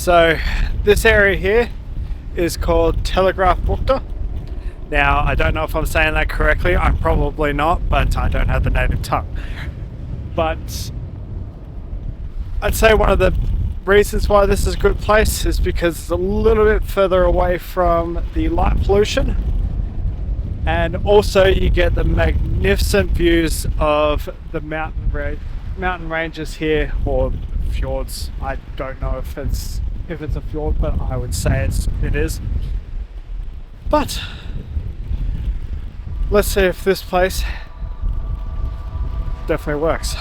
So this area here is called Telegraph Bukta. Now, I don't know if I'm saying that correctly. I'm probably not, but I don't have the native tongue. But I'd say one of the reasons why this is a good place is because it's a little bit further away from the light pollution, and also you get the magnificent views of the mountain ranges here, or fjords. I don't know if it's a fjord, but I would say it is. But let's see if this place definitely works.